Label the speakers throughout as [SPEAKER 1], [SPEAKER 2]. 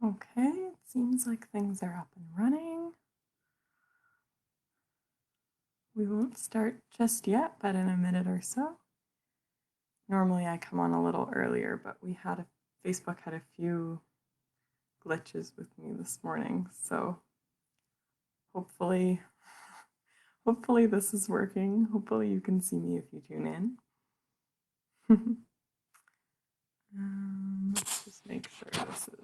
[SPEAKER 1] Okay, it seems like things are up and running. We won't start just yet, but in a minute or so. Normally I come on a little earlier, but Facebook had a few glitches with me this morning, so hopefully hopefully this is working. Hopefully you can see me if you tune in. Let's just make sure this is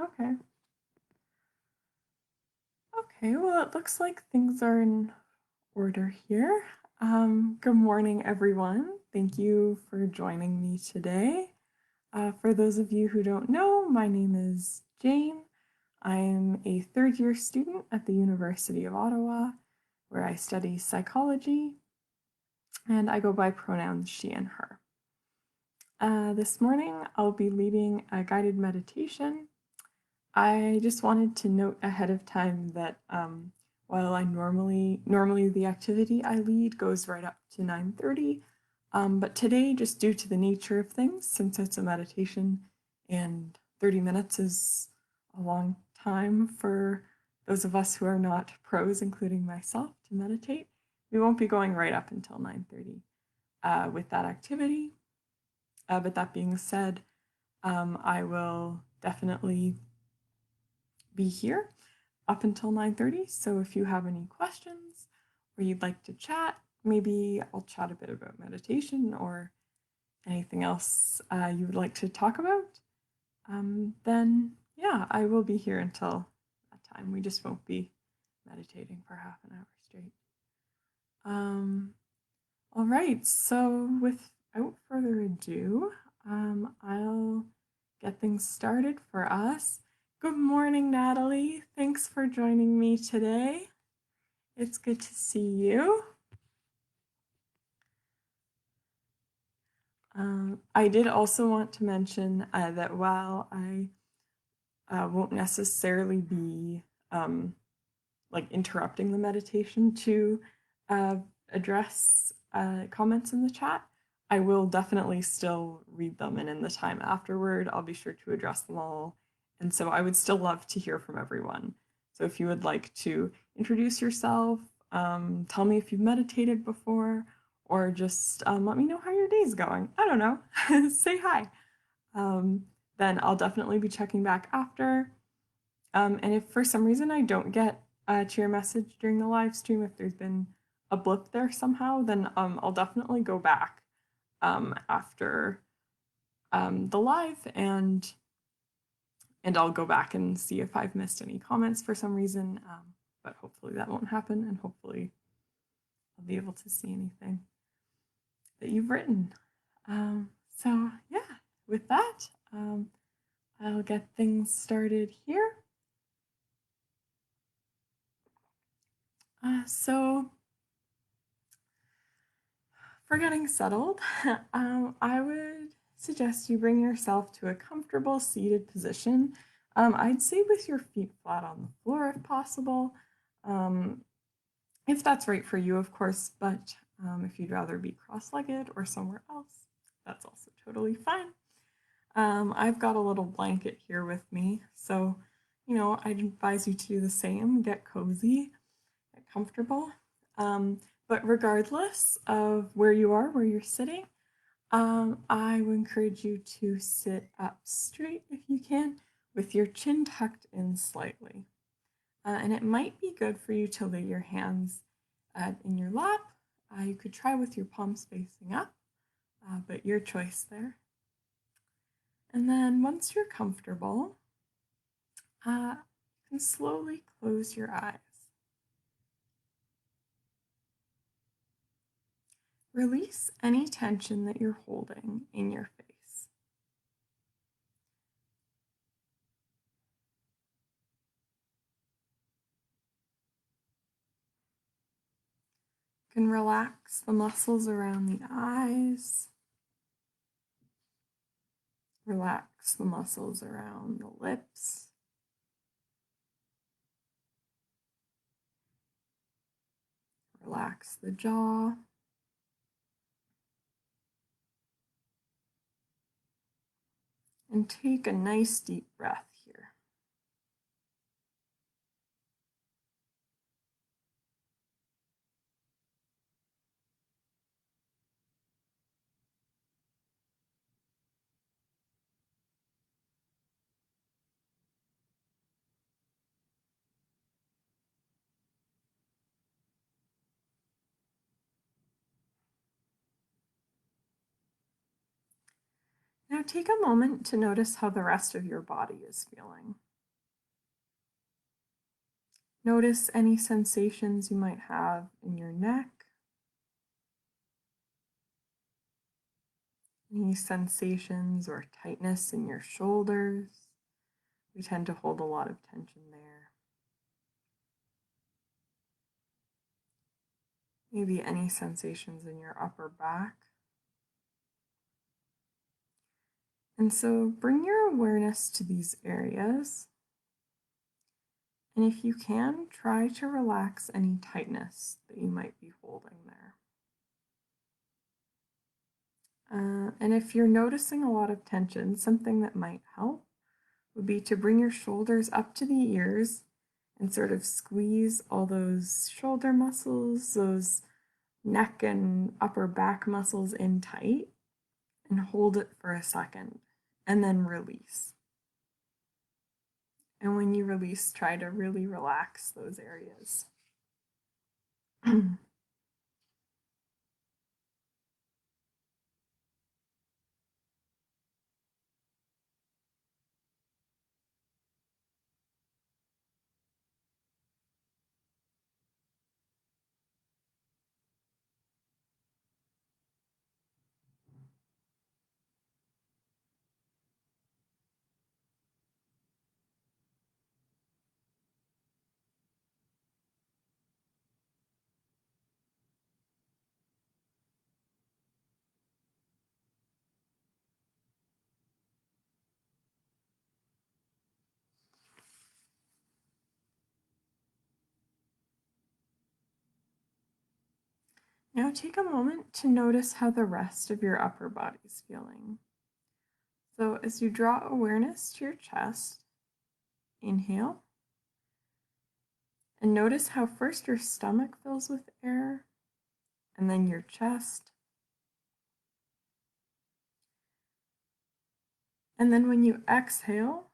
[SPEAKER 1] okay. Okay, well, it looks like things are in order here. Good morning, everyone. Thank you for joining me today. For those of you who don't know, my name is Jane. I'm a third year student at the University of Ottawa, where I study psychology, and I go by pronouns she and her. This morning, I'll be leading a guided meditation. I just wanted to note ahead of time that while I normally the activity I lead goes right up to 9:30, but today, just due to the nature of things, since it's a meditation and 30 minutes is a long time for those of us who are not pros, including myself, to meditate, we won't be going right up until 9:30 with that activity. But that being said, I will definitely be here up until 9:30. So if you have any questions or you'd like to chat, maybe I'll chat a bit about meditation or anything else you would like to talk about, then yeah, I will be here until that time. We just won't be meditating for half an hour straight. All right, so without further ado, I'll get things started for us. Good morning, Natalie. Thanks for joining me today. It's good to see you. I did also want to mention that while I won't necessarily be like interrupting the meditation to address comments in the chat, I will definitely still read them, and in the time afterward, I'll be sure to address them all. And so I would still love to hear from everyone. So if you would like to introduce yourself, tell me if you've meditated before, or just let me know how your day's going. I don't know, say hi. Then I'll definitely be checking back after. And if for some reason I don't get to your message during the live stream, if there's been a blip there somehow, then I'll definitely go back after the live and I'll go back and see if I've missed any comments for some reason. But hopefully that won't happen, and hopefully I'll be able to see anything that you've written. So yeah, with that, I'll get things started here. So for getting settled, I would suggest you bring yourself to a comfortable seated position. I'd say with your feet flat on the floor if possible, if that's right for you, of course, but if you'd rather be cross-legged or somewhere else, that's also totally fine. I've got a little blanket here with me, so I'd advise you to do the same. Get cozy, get comfortable. But regardless of where you are, where you're sitting, I would encourage you to sit up straight if you can, with your chin tucked in slightly. And it might be good for you to lay your hands in your lap. You could try with your palms facing up, but your choice there. And then once you're comfortable, you can slowly close your eyes. Release any tension that you're holding in your face. You can relax the muscles around the eyes. Relax the muscles around the lips. Relax the jaw. And take a nice deep breath here. Now take a moment to notice how the rest of your body is feeling. Notice any sensations you might have in your neck, any sensations or tightness in your shoulders. We tend to hold a lot of tension there. Maybe any sensations in your upper back. And so bring your awareness to these areas. And if you can, try to relax any tightness that you might be holding there. And if you're noticing a lot of tension, something that might help would be to bring your shoulders up to the ears and sort of squeeze all those shoulder muscles, those neck and upper back muscles in tight, and hold it for a second, and then release. And when you release, try to really relax those areas. Now take a moment to notice how the rest of your upper body is feeling. So as you draw awareness to your chest, inhale, and notice how first your stomach fills with air, and then your chest. And then when you exhale,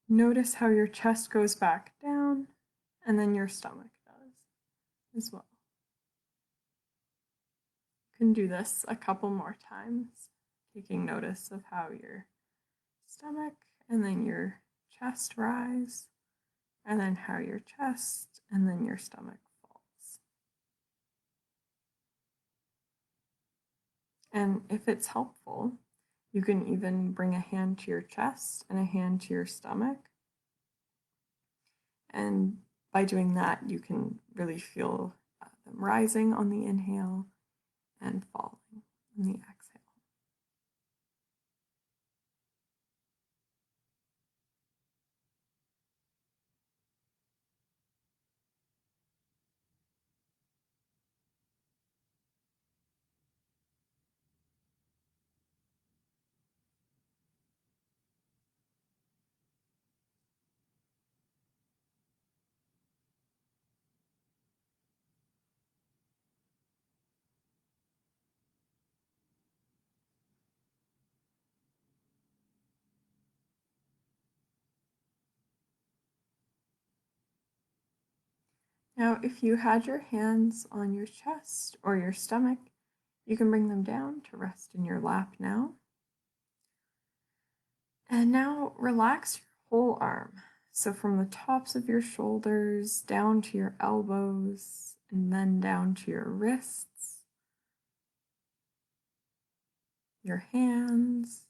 [SPEAKER 1] notice how your chest goes back down, and then your stomach does as well. You can do this a couple more times, taking notice of how your stomach and then your chest rise, and then how your chest and then your stomach falls. And if it's helpful, you can even bring a hand to your chest and a hand to your stomach. And by doing that, you can really feel them rising on the inhale and falling on the exhale. Now, if you had your hands on your chest or your stomach, you can bring them down to rest in your lap now. And now relax your whole arm. So from the tops of your shoulders down to your elbows and then down to your wrists, your hands,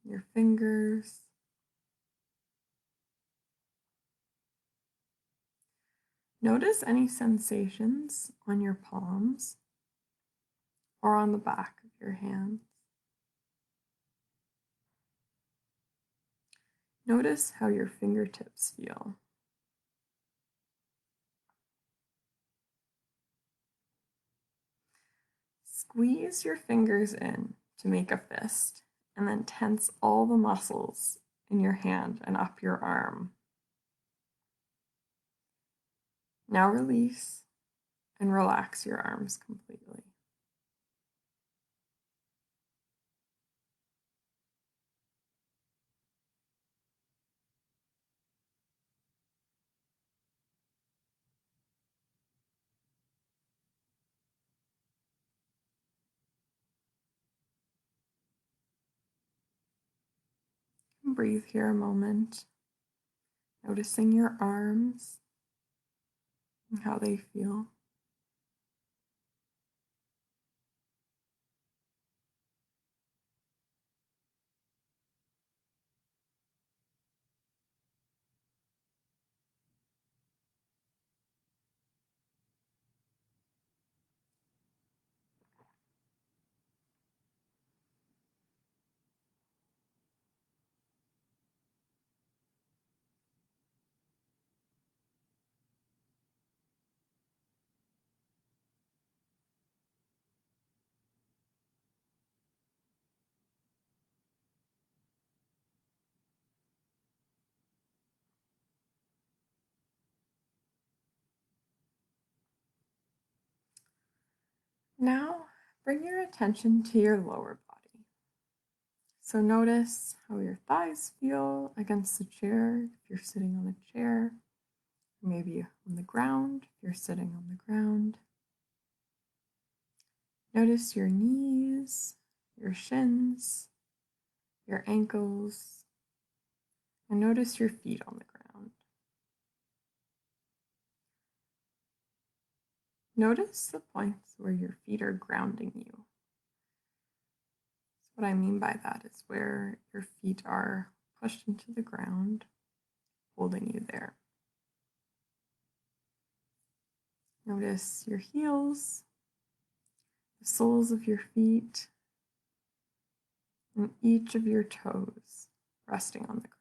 [SPEAKER 1] your fingers. Notice any sensations on your palms or on the back of your hands. Notice how your fingertips feel. Squeeze your fingers in to make a fist and then tense all the muscles in your hand and up your arm. Now release and relax your arms completely. Breathe here a moment, noticing your arms and how they feel. Now, bring your attention to your lower body. So notice how your thighs feel against the chair if you're sitting on a chair, maybe on the ground if you're sitting on the ground. Notice your knees, your shins, your ankles, and notice your feet on the ground. Notice the points where your feet are grounding you. What I mean by that is where your feet are pushed into the ground, holding you there. Notice your heels, the soles of your feet, and each of your toes resting on the ground.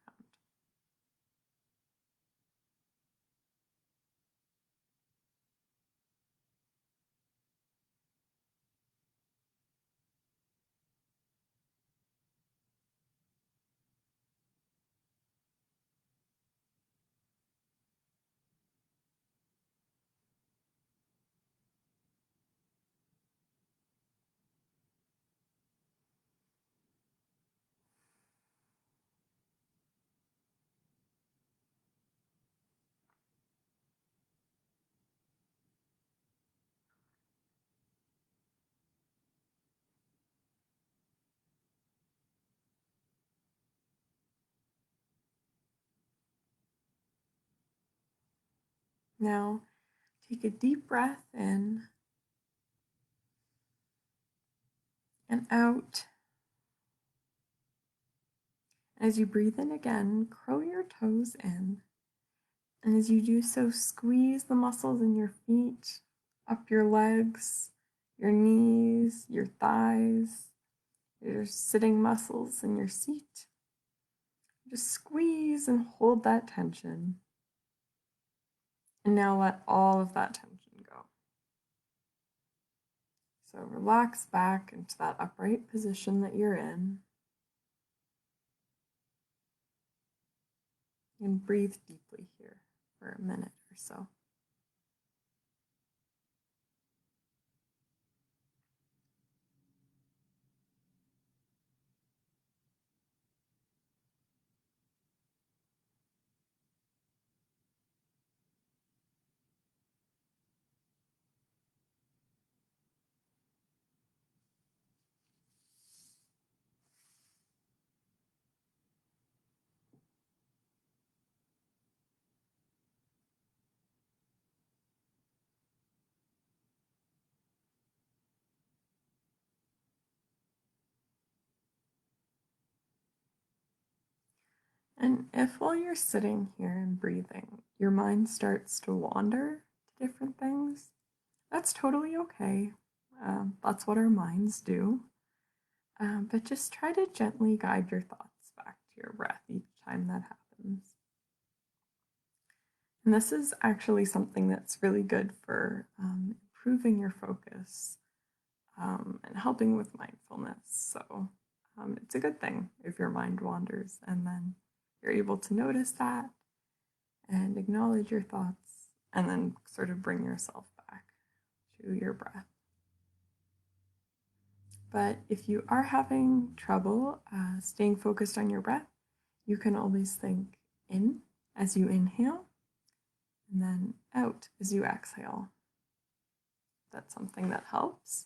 [SPEAKER 1] Now, take a deep breath in and out. As you breathe in again, curl your toes in. And as you do so, squeeze the muscles in your feet, up your legs, your knees, your thighs, your sitting muscles in your seat. Just squeeze and hold that tension. And now let all of that tension go. So relax back into that upright position that you're in. And breathe deeply here for a minute or so. And if while you're sitting here and breathing, your mind starts to wander to different things, that's totally okay. That's what our minds do. But just try to gently guide your thoughts back to your breath each time that happens. And this is actually something that's really good for improving your focus and helping with mindfulness. So It's a good thing if your mind wanders, and then you're able to notice that and acknowledge your thoughts, and then sort of bring yourself back to your breath. But if you are having trouble staying focused on your breath, you can always think in as you inhale and then out as you exhale. That's something that helps.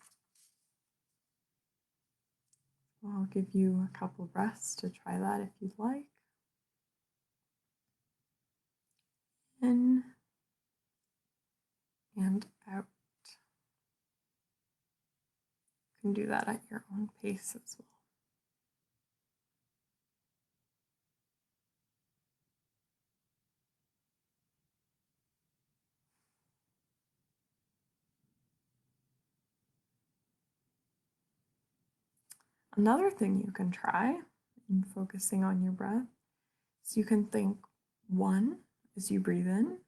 [SPEAKER 1] I'll give you a couple breaths to try that if you'd like. In and out. You can do that at your own pace as well. Another thing you can try in focusing on your breath is you can think 1 as you breathe in,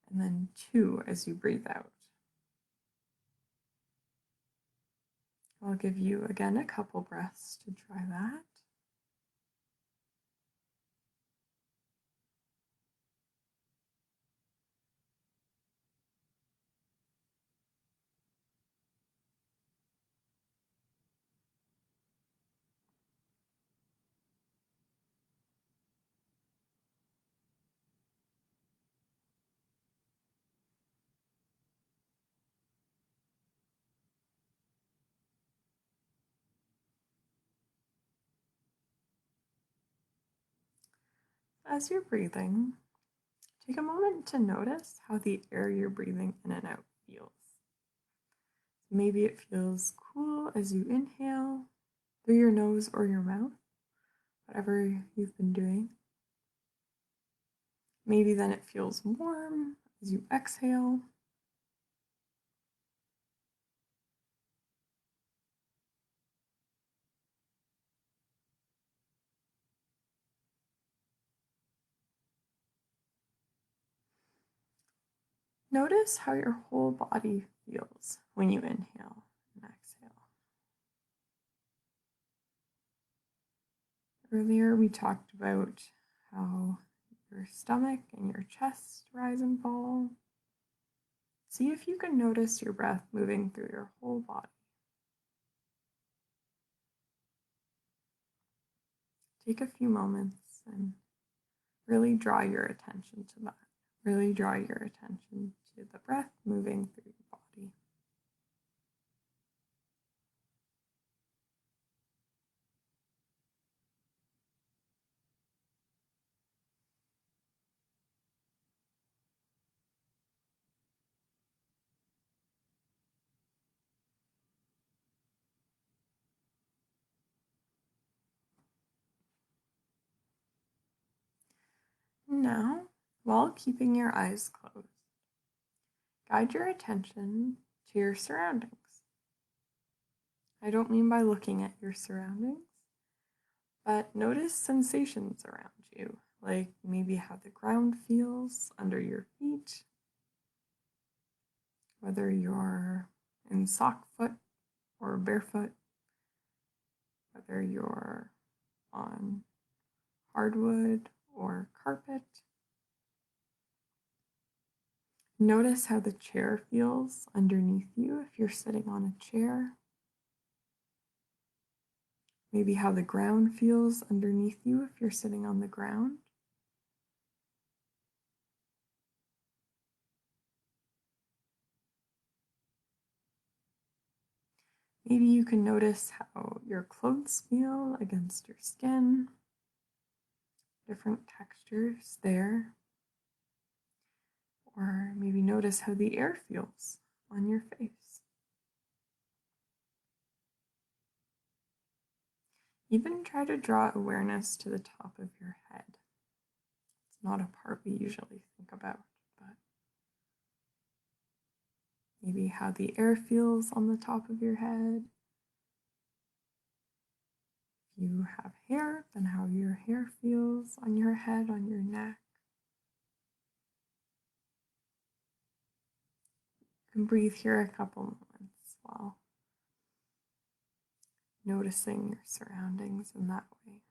[SPEAKER 1] and then 2 as you breathe out. I'll give you again a couple breaths to try that. As you're breathing, take a moment to notice how the air you're breathing in and out feels. Maybe it feels cool as you inhale through your nose or your mouth, whatever you've been doing. Maybe then it feels warm as you exhale. Notice how your whole body feels when you inhale and exhale. Earlier, we talked about how your stomach and your chest rise and fall. See if you can notice your breath moving through your whole body. Take a few moments and really draw your attention to that. Really draw your attention to the breath moving through your body. Now, while keeping your eyes closed, guide your attention to your surroundings. I don't mean by looking at your surroundings, but notice sensations around you, like maybe how the ground feels under your feet, whether you're in sock foot or barefoot, whether you're on hardwood or carpet. Notice how the chair feels underneath you if you're sitting on a chair. Maybe how the ground feels underneath you if you're sitting on the ground. Maybe you can notice how your clothes feel against your skin, different textures there. Or maybe notice how the air feels on your face. Even try to draw awareness to the top of your head. It's not a part we usually think about, but maybe how the air feels on the top of your head. If you have hair, then how your hair feels on your head, on your neck. You can breathe here a couple moments while noticing your surroundings in that way.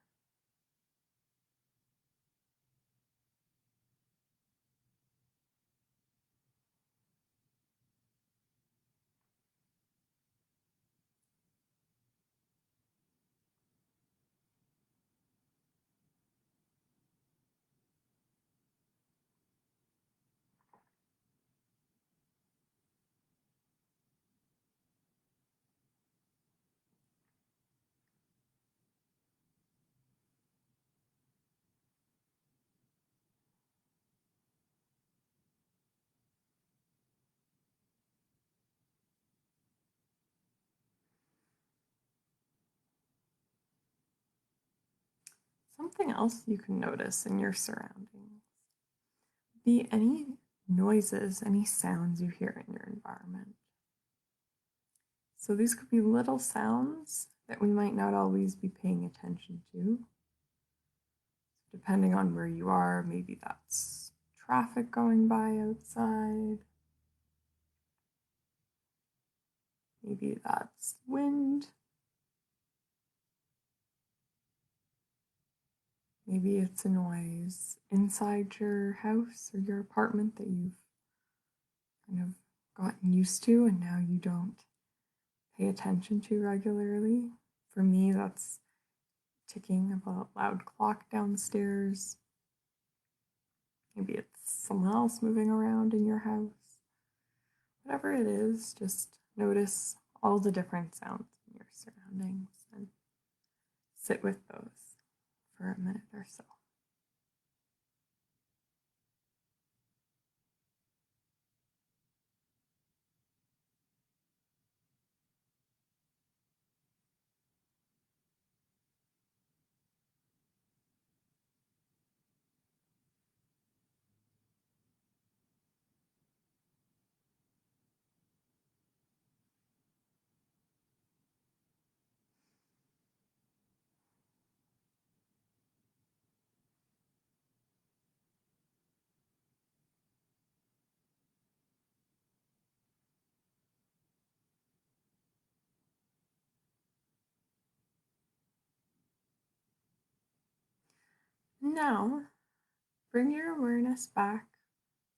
[SPEAKER 1] Something else you can notice in your surroundings be any noises, any sounds you hear in your environment. So these could be little sounds that we might not always be paying attention to. Depending on where you are, maybe that's traffic going by outside. Maybe that's wind. Maybe it's a noise inside your house or your apartment that you've kind of gotten used to and now you don't pay attention to regularly. For me, that's ticking of a loud clock downstairs. Maybe it's someone else moving around in your house. Whatever it is, just notice all the different sounds in your surroundings and sit with those for a minute or so. Now, bring your awareness back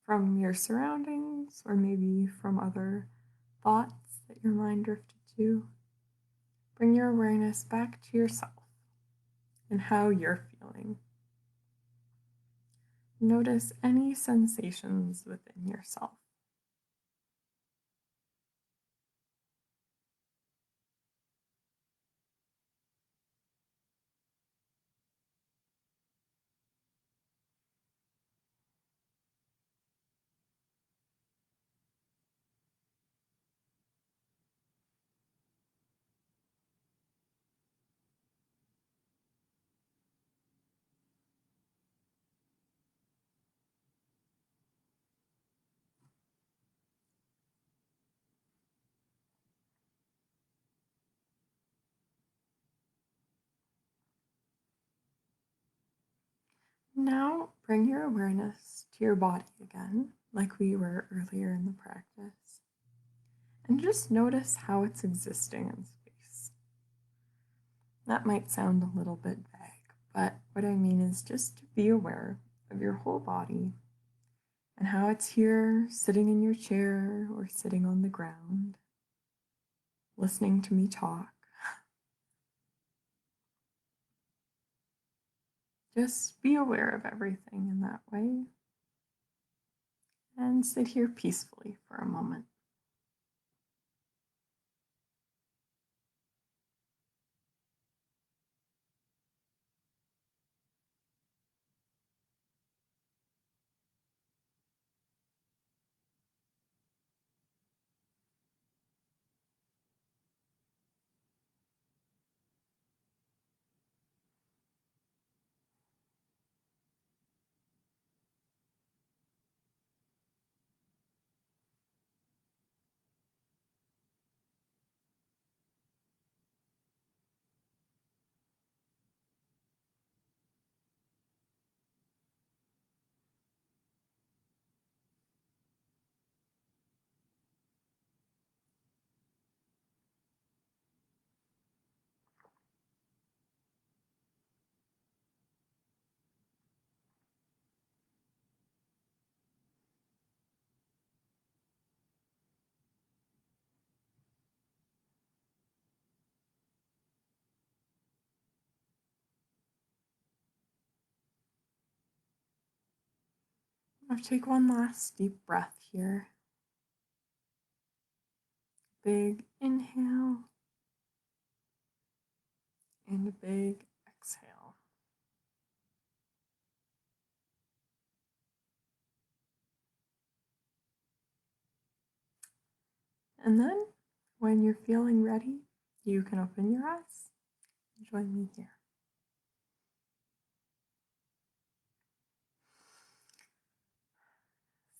[SPEAKER 1] from your surroundings or maybe from other thoughts that your mind drifted to. Bring your awareness back to yourself and how you're feeling. Notice any sensations within yourself. Now bring your awareness to your body again, like we were earlier in the practice, and just notice how it's existing in space. That might sound a little bit vague, but what I mean is just to be aware of your whole body and how it's here sitting in your chair or sitting on the ground, listening to me talk. Just be aware of everything in that way and sit here peacefully for a moment. I'll take one last deep breath here. Big inhale and a big exhale. And then when you're feeling ready, you can open your eyes and join me here.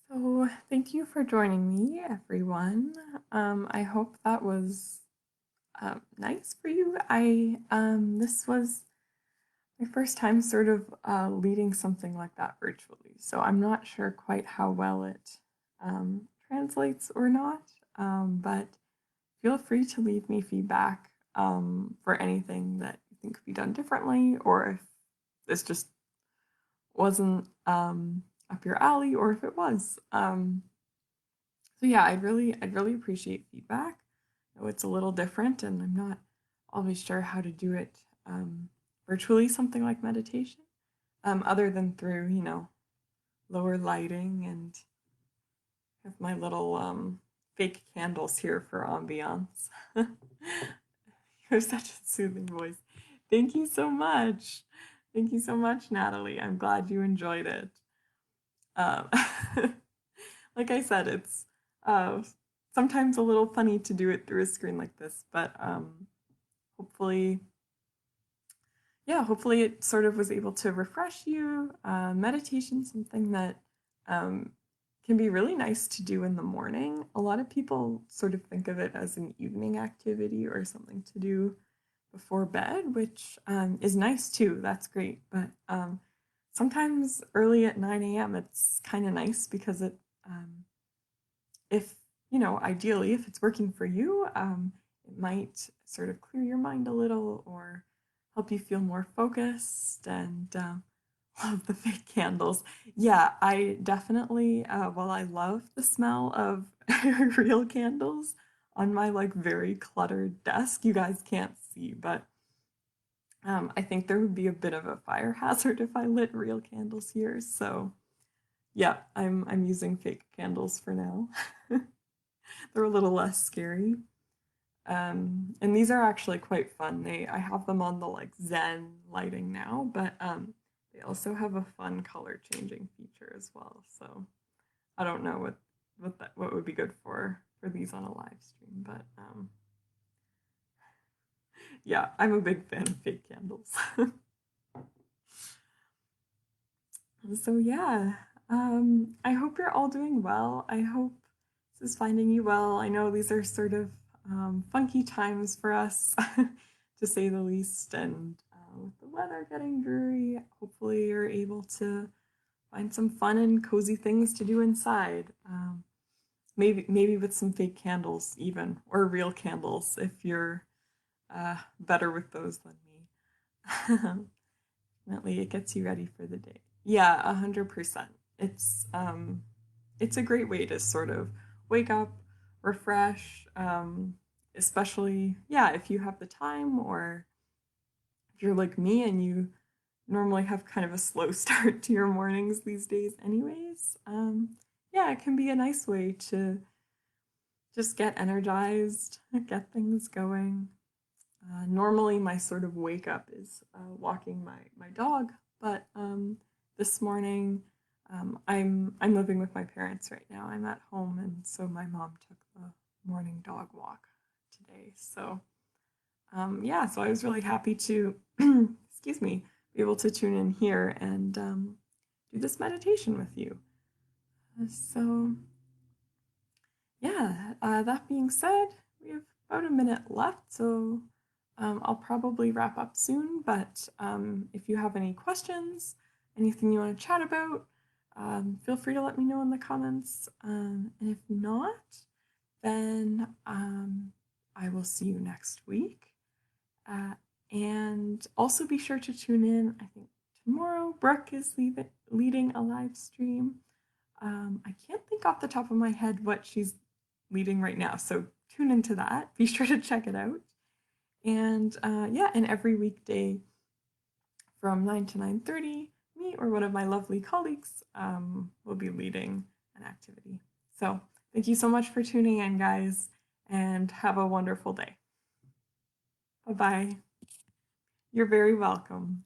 [SPEAKER 1] So thank you for joining me, everyone. I hope that was nice for you. This was my first time sort of leading something like that virtually, so I'm not sure quite how well it translates or not, but feel free to leave me feedback for anything that you think could be done differently, or if this just wasn't up your alley, or if it was. So yeah, I'd really appreciate feedback. I know it's a little different, and I'm not always sure how to do it virtually, something like meditation, other than through lower lighting, and have my little fake candles here for ambiance. You have such a soothing voice. Thank you so much. Thank you so much, Natalie. I'm glad you enjoyed it. Um, like I said, it's uh, sometimes a little funny to do it through a screen like this, but hopefully, yeah, hopefully it sort of was able to refresh you. Meditation, something that um, can be really nice to do in the morning. A lot of people sort of think of it as an evening activity or something to do before bed, which is nice too. That's great. But sometimes early at 9 a.m., it's kind of nice because if, ideally, if it's working for you, it might sort of clear your mind a little or help you feel more focused and love the fake candles. Yeah, I definitely, while I love the smell of real candles on my like very cluttered desk, you guys can't see, but I think there would be a bit of a fire hazard if I lit real candles here. So yeah, I'm using fake candles for now. They're a little less scary. And these are actually quite fun. I have them on the like Zen lighting now, but they also have a fun color changing feature as well. So I don't know what would be good for these on a live stream, but yeah, I'm a big fan of fake candles. So yeah, I hope you're all doing well. I hope this is finding you well. I know these are sort of funky times for us, to say the least, and with the weather getting dreary, hopefully you're able to find some fun and cozy things to do inside. Maybe with some fake candles, even, or real candles if you're better with those than me. Definitely, it gets you ready for the day. Yeah, 100%. It's a great way to sort of wake up, refresh, especially yeah, if you have the time, or if you're like me and you normally have kind of a slow start to your mornings these days, anyways. Yeah, it can be a nice way to just get energized, get things going. Normally, my sort of wake up is walking my dog, but this morning I'm living with my parents right now. I'm at home, and so my mom took the morning dog walk today. So yeah, so I was really happy to excuse me, be able to tune in here and do this meditation with you. So yeah, that being said, we have about a minute left, so I'll probably wrap up soon. But if you have any questions, anything you want to chat about, feel free to let me know in the comments. And if not, then I will see you next week. And also be sure to tune in. I think tomorrow Brooke is leading a live stream. I can't think off the top of my head what she's leading right now, so tune into that. Be sure to check it out. And yeah, and every weekday from 9 to 9:30, me me or one of my lovely colleagues will be leading an activity. So thank you so much for tuning in, guys, and have a wonderful day. Bye-bye. You're very welcome.